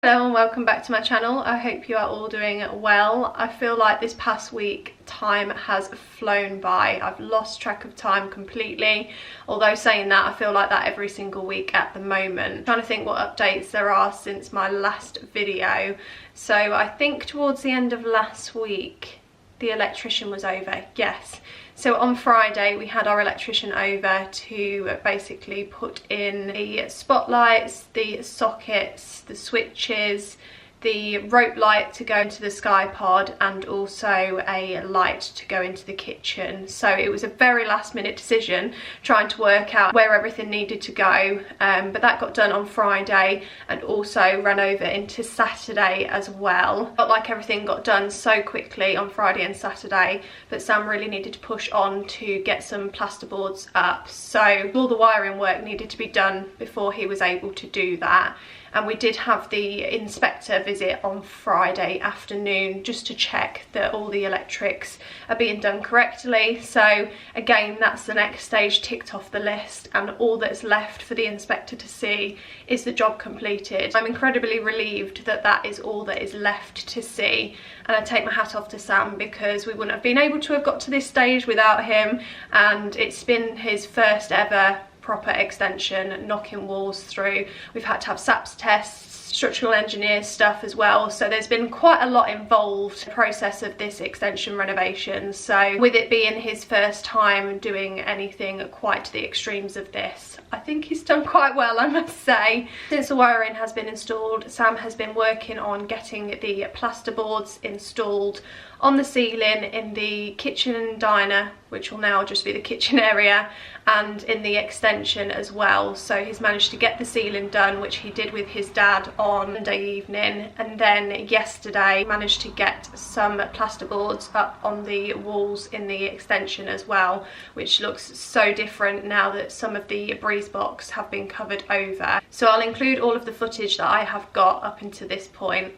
Hello and welcome back to my channel. I hope you are all doing well. I feel like this past week time has flown by. I've lost track of time completely, although saying that, I feel like that every single week at the moment. I'm trying to think what updates there are since my last video. So I think towards the end of last week the electrician was over, yes. So on Friday we had our electrician over to basically put in the spotlights, the sockets, the switches, the rope light to go into the sky pod, and also a light to go into the kitchen. So it was a very last minute decision trying to work out where everything needed to go, but that got done on Friday and also ran over into Saturday as well. Felt like everything got done so quickly on Friday and Saturday, but Sam really needed to push on to get some plasterboards up, so all the wiring work needed to be done before he was able to do that. And we did have the inspector visit on Friday afternoon just to check that all the electrics are being done correctly. So again, that's the next stage ticked off the list, and all that's left for the inspector to see is the job completed. I'm incredibly relieved that that is all that is left to see, and I take my hat off to Sam because we wouldn't have been able to have got to this stage without him, and it's been his first ever proper extension, knocking walls through. We've had to have SAPS tests, structural engineer stuff as well, so there's been quite a lot involved in the process of this extension renovation. So with it being his first time doing anything quite to the extremes of this, I think he's done quite well, I must say. Since the wiring has been installed, Sam has been working on getting the plasterboards installed on the ceiling in the kitchen and diner, which will now just be the kitchen area, and in the extension as well. So he's managed to get the ceiling done, which he did with his dad on Monday evening, and then yesterday managed to get some plasterboards up on the walls in the extension as well, which looks so different now that some of the breeze box have been covered over. So I'll include all of the footage that I have got up until this point.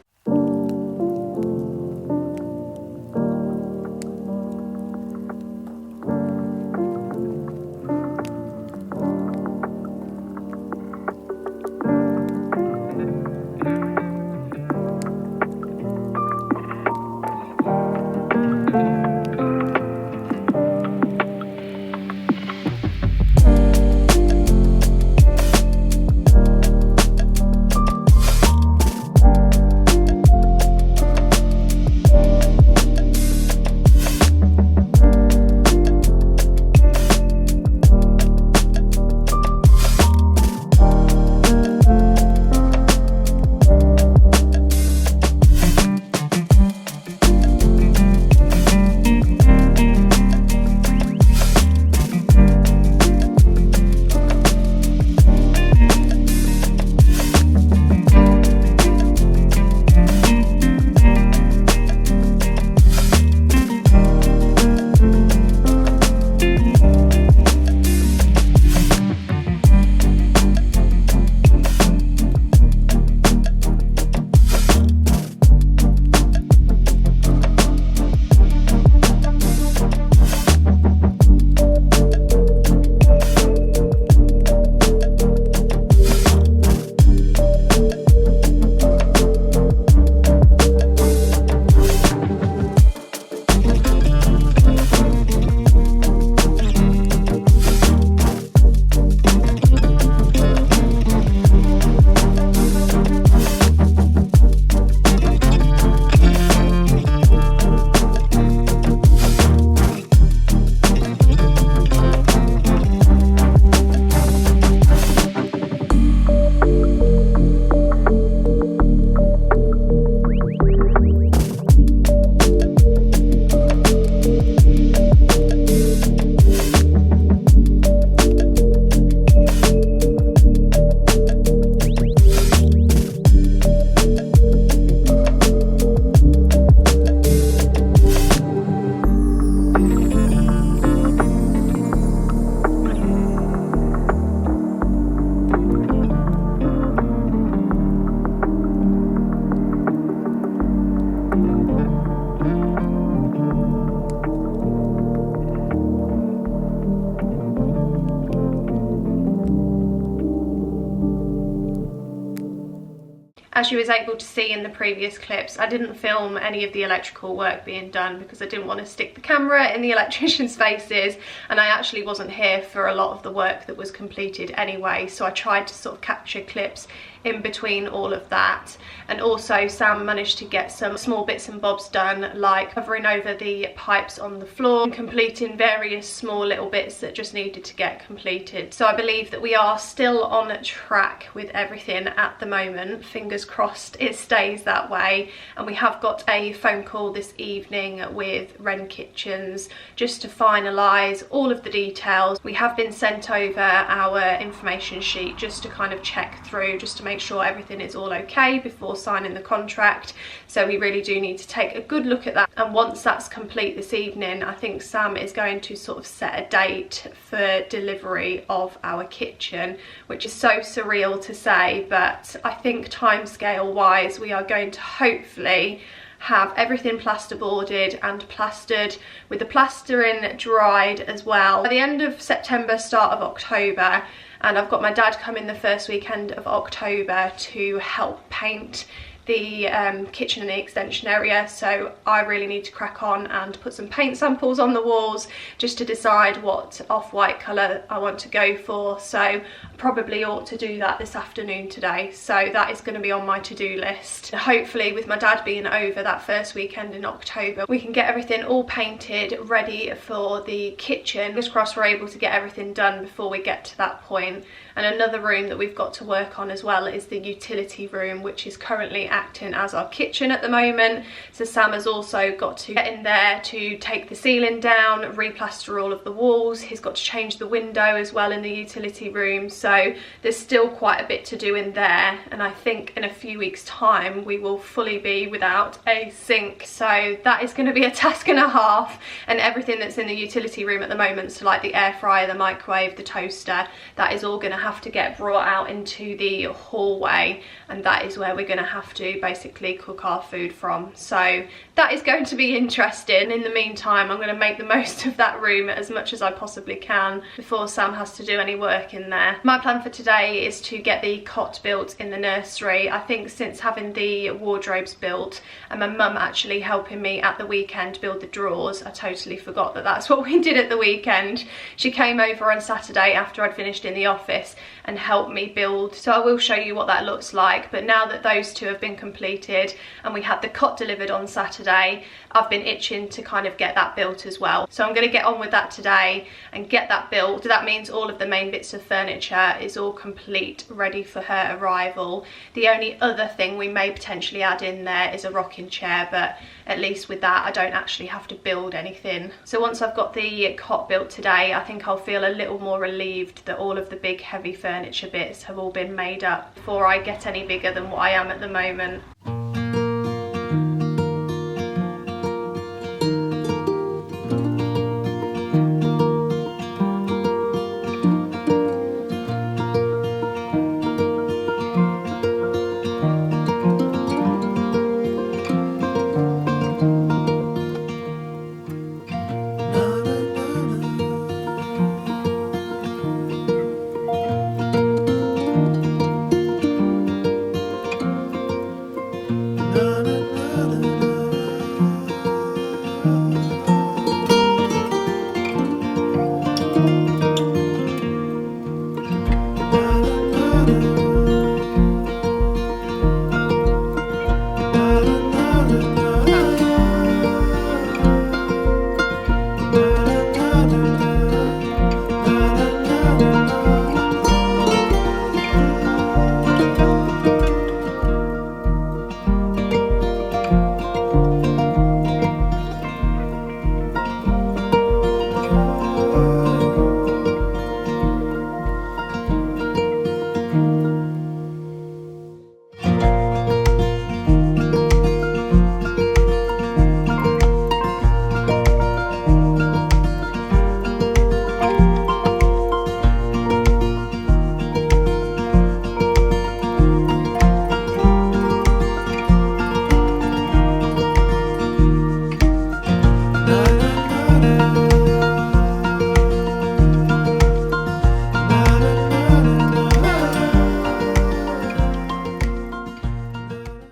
As you was able to see in the previous clips, I didn't film any of the electrical work being done because I didn't want to stick the camera in the electrician's faces, and I actually wasn't here for a lot of the work that was completed anyway, so I tried to sort of capture clips in between all of that. And also Sam managed to get some small bits and bobs done, like covering over the pipes on the floor and completing various small little bits that just needed to get completed. So I believe that we are still on track with everything at the moment. Fingers crossed it stays that way. And we have got a phone call this evening with Wren Kitchens just to finalise all of the details. We have been sent over our information sheet just to kind of check through, just to make sure everything is all okay before signing the contract. So we really do need to take a good look at that, and once that's complete this evening, I think Sam is going to sort of set a date for delivery of our kitchen, which is so surreal to say, but I think timescale wise we are going to hopefully have everything plasterboarded and plastered, with the plastering dried as well by the end of September, start of October. And I've got my dad coming the first weekend of October to help paint the kitchen and the extension area, so I really need to crack on and put some paint samples on the walls just to decide what off-white colour I want to go for. So I probably ought to do that this afternoon today, so that is going to be on my to-do list. Hopefully with my dad being over that first weekend in October, we can get everything all painted ready for the kitchen. Fingers crossed we're able to get everything done before we get to that point. And another room that we've got to work on as well is the utility room, which is currently acting as our kitchen at the moment. So Sam has also got to get in there to take the ceiling down, replaster all of the walls. He's got to change the window as well in the utility room. So there's still quite a bit to do in there. And I think in a few weeks' time, we will fully be without a sink. So that is going to be a task and a half. And everything that's in the utility room at the moment, so like the air fryer, the microwave, the toaster, that is all going to have to get brought out into the hallway, and that is where we're going to have to basically cook our food from. So that is going to be interesting. In the meantime, I'm going to make the most of that room as much as I possibly can before Sam has to do any work in there. My plan for today is to get the cot built in the nursery. I think since having the wardrobes built and my mum actually helping me at the weekend build the drawers, I totally forgot that that's what we did at the weekend. She came over on Saturday after I'd finished in the office and help me build, so I will show you what that looks like. But now that those two have been completed and we had the cot delivered on Saturday, I've been itching to kind of get that built as well. So I'm going to get on with that today and get that built. That means all of the main bits of furniture is all complete, ready for her arrival. The only other thing we may potentially add in there is a rocking chair, but at least with that I don't actually have to build anything. So once I've got the cot built today, I think I'll feel a little more relieved that all of the big heavy furniture bits have all been made up before I get any bigger than what I am at the moment.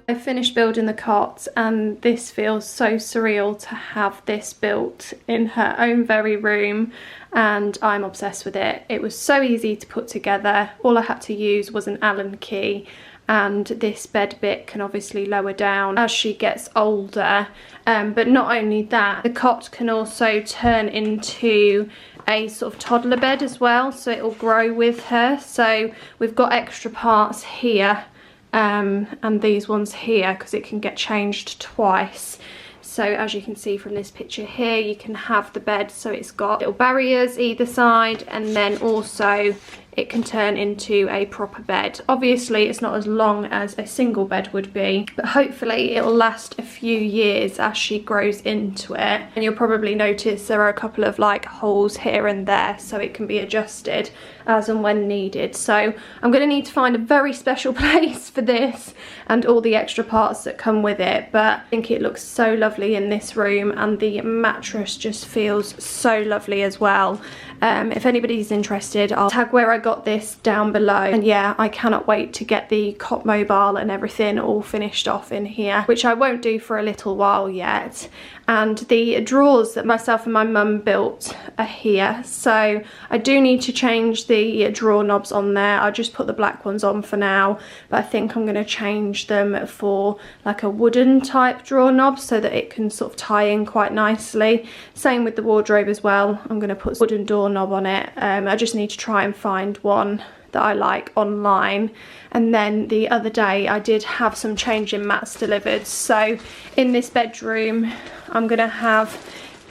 I finished building the cot, and this feels so surreal to have this built in her own very room, and I'm obsessed with it. It was so easy to put together. All I had to use was an Allen key, and this bed bit can obviously lower down as she gets older. But not only that, the cot can also turn into a sort of toddler bed as well, so it will grow with her. So we've got extra parts here and these ones here, because it can get changed twice. So as you can see from this picture here, you can have the bed so it's got little barriers either side, and then also it can turn into a proper bed. Obviously it's not as long as a single bed would be, but hopefully it'll last a few years as she grows into it. And you'll probably notice there are a couple of like holes here and there, so it can be adjusted as and when needed. So I'm going to need to find a very special place for this and all the extra parts that come with it, but I think it looks so lovely in this room, and the mattress just feels so lovely as well. If anybody's interested, I'll tag where I got this down below. And yeah, I cannot wait to get the cot mobile and everything all finished off in here, which I won't do for a little while yet. And the drawers that myself and my mum built are here, so I do need to change the drawer knobs on there. I'll just put the black ones on for now, but I think I'm going to change them for like a wooden type drawer knob so that it can sort of tie in quite nicely. Same with the wardrobe as well. I'm going to put a wooden door knob on it. I just need to try and find one that I like online. And then the other day I did have some changing mats delivered, so in this bedroom I'm gonna have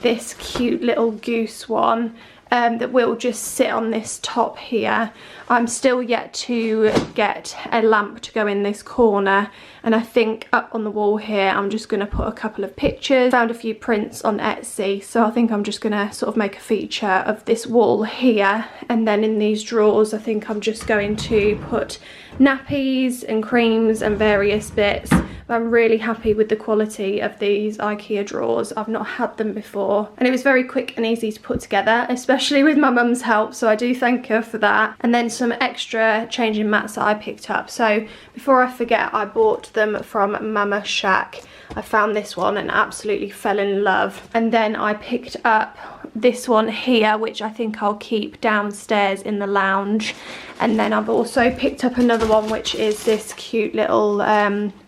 this cute little goose one that will just sit on this top here. I'm still yet to get a lamp to go in this corner, and I think up on the wall here I'm just going to put a couple of pictures. Found a few prints on Etsy, so I think I'm just going to sort of make a feature of this wall here. And then in these drawers I think I'm just going to put nappies and creams and various bits. But I'm really happy with the quality of these IKEA drawers. I've not had them before, and it was very quick and easy to put together, especially with my mum's help, so I do thank her for that. And then some extra changing mats that I picked up. So before I forget, I bought them from Mama Shack. I found this one and absolutely fell in love. And then I picked up this one here, which I think I'll keep downstairs in the lounge. And then I've also picked up another one, which is this cute little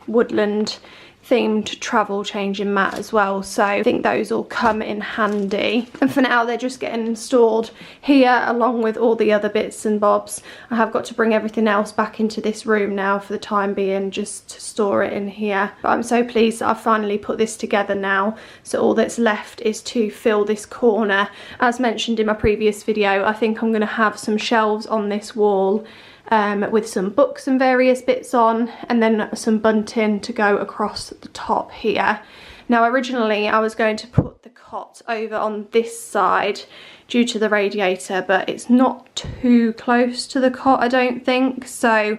woodland themed travel changing mat as well, so I think those all come in handy. And for now they're just getting installed here along with all the other bits and bobs. I have got to bring everything else back into this room now for the time being, just to store it in here. But I'm so pleased that I've finally put this together now, so all that's left is to fill this corner. As mentioned in my previous video, I think I'm going to have some shelves on this wall with some books and various bits on, and then some bunting to go across the top here. Now originally I was going to put the cot over on this side due to the radiator, but it's not too close to the cot I don't think, so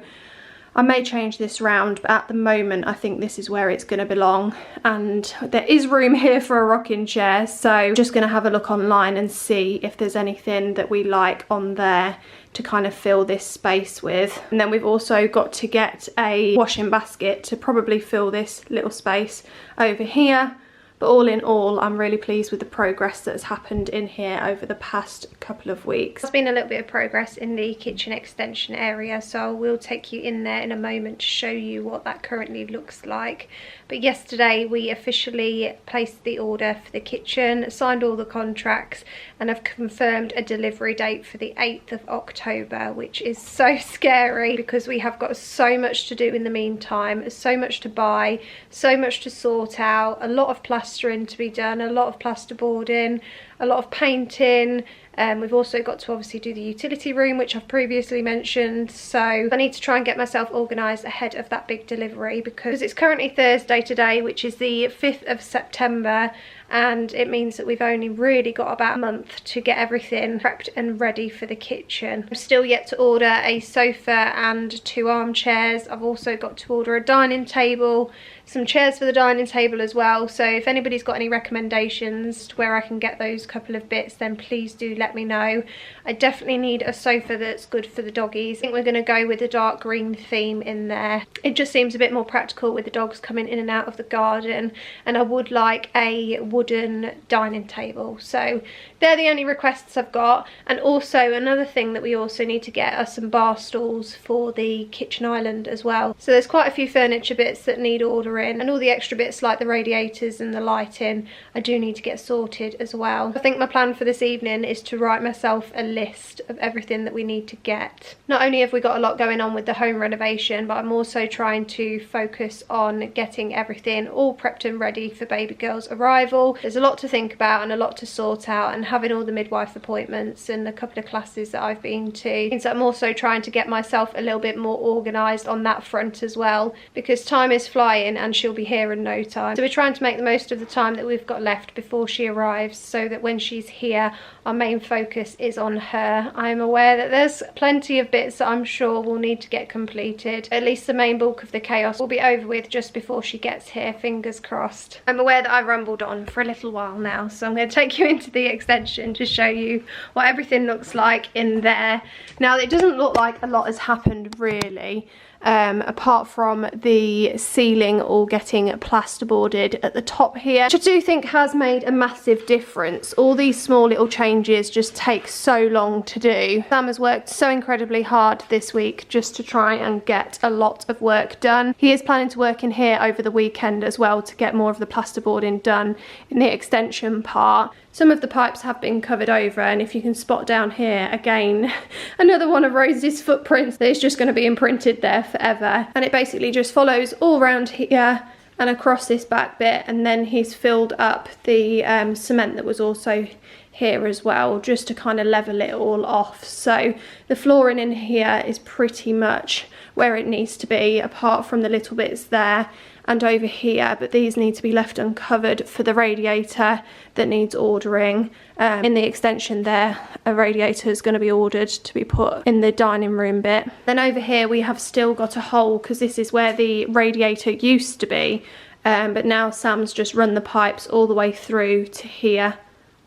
I may change this round, but at the moment I think this is where it's going to belong. And there is room here for a rocking chair, so I'm just going to have a look online and see if there's anything that we like on there to kind of fill this space with. And then we've also got to get a washing basket to probably fill this little space over here. But all in all, I'm really pleased with the progress that has happened in here over the past couple of weeks. There's been a little bit of progress in the kitchen extension area, so I will take you in there in a moment to show you what that currently looks like. But yesterday we officially placed the order for the kitchen, signed all the contracts, and have confirmed a delivery date for the 8th of October, which is so scary because we have got so much to do in the meantime, so much to buy, so much to sort out, a lot of plastering to be done, a lot of plasterboarding, a lot of painting. We've also got to obviously do the utility room, which I've previously mentioned, so I need to try and get myself organised ahead of that big delivery, because it's currently Thursday today, which is the 5th of September, and it means that we've only really got about a month to get everything prepped and ready for the kitchen. I'm still yet to order a sofa and 2 armchairs. I've also got to order a dining table, some chairs for the dining table as well, so if anybody's got any recommendations to where I can get those couple of bits, then please do let let me know. I definitely need a sofa that's good for the doggies. I think we're going to go with a dark green theme in there. It just seems a bit more practical with the dogs coming in and out of the garden, and I would like a wooden dining table. So they're the only requests I've got. And also another thing that we also need to get are some bar stools for the kitchen island as well. So there's quite a few furniture bits that need ordering, and all the extra bits like the radiators and the lighting I do need to get sorted as well. I think my plan for this evening is to write myself a list of everything that we need to get. Not only have we got a lot going on with the home renovation, but I'm also trying to focus on getting everything all prepped and ready for baby girl's arrival. There's a lot to think about and a lot to sort out, and having all the midwife appointments and a couple of classes that I've been to means that I'm also trying to get myself a little bit more organised on that front as well, because time is flying and she'll be here in no time. So we're trying to make the most of the time that we've got left before she arrives, so that when she's here our main focus is on her. I'm aware that there's plenty of bits that I'm sure will need to get completed. At least the main bulk of the chaos will be over with just before she gets here, fingers crossed. I'm aware that I've rambled on for a little while now, so I'm going to take you into the extension to show you what everything looks like in there. Now it doesn't look like a lot has happened really, apart from the ceiling all getting plasterboarded at the top here, which I do think has made a massive difference. All these small little changes just take so long to do. Sam has worked so incredibly hard this week just to try and get a lot of work done. He is planning to work in here over the weekend as well to get more of the plasterboarding done in the extension part. Some of the pipes have been covered over, and if you can spot down here again, another one of Rose's footprints that is just going to be imprinted there forever. And it basically just follows all around here and across this back bit, and then he's filled up the cement that was also here as well, just to kind of level it all off. So the flooring in here is pretty much where it needs to be, apart from the little bits there and over here, but these need to be left uncovered for the radiator that needs ordering. In the extension there, a radiator is going to be ordered to be put in the dining room bit. Then over here we have still got a hole, because this is where the radiator used to be, but now Sam's just run the pipes all the way through to here,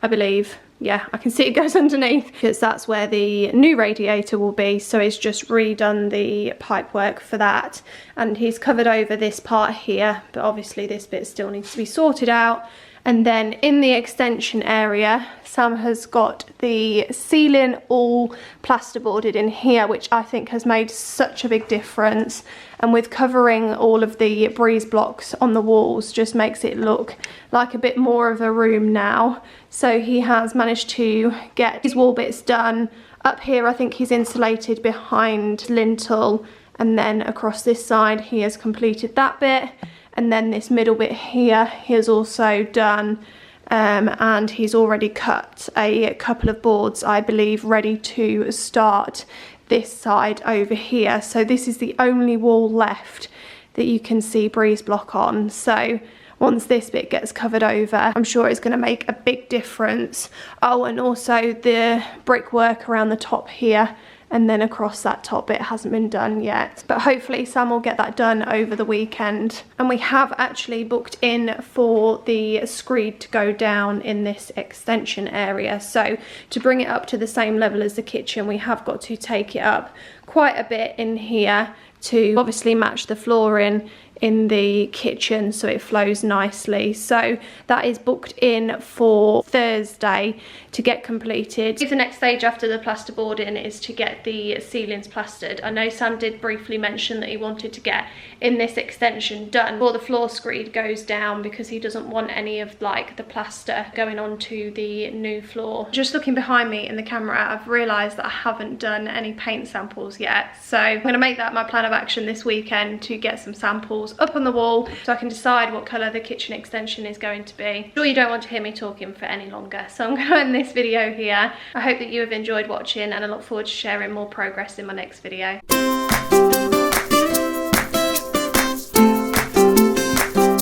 I believe. Yeah, I can see it goes underneath, because that's where the new radiator will be. So he's just redone the pipe work for that, and he's covered over this part here, but obviously this bit still needs to be sorted out. And then in the extension area, Sam has got the ceiling all plasterboarded in here, which I think has made such a big difference. And with covering all of the breeze blocks on the walls, just makes it look like a bit more of a room now. So he has managed to get his wall bits done. Up here I think he's insulated behind lintel, and then across this side he has completed that bit. And then this middle bit here he has also done, and he's already cut a couple of boards, I believe, ready to start this side over here. So this is the only wall left that you can see breeze block on. So once this bit gets covered over, I'm sure it's going to make a big difference. Oh, and also the brickwork around the top here and then across that top bit hasn't been done yet, but hopefully Sam will get that done over the weekend. And we have actually booked in for the screed to go down in this extension area. So to bring it up to the same level as the kitchen, we have got to take it up quite a bit in here to obviously match the flooring in the kitchen so it flows nicely. So that is booked in for Thursday to get completed. The next stage after the plasterboarding is to get the ceilings plastered. I know Sam did briefly mention that he wanted to get in this extension done before the floor screed goes down, because he doesn't want any of like the plaster going onto the new floor. Just looking behind me in the camera, I've realised that I haven't done any paint samples yet, so I'm going to make that my plan of action this weekend to get some samples up on the wall so I can decide what colour the kitchen extension is going to be. I'm sure you don't want to hear me talking for any longer, so I'm going to end this video here. I hope that you have enjoyed watching, and I look forward to sharing more progress in my next video.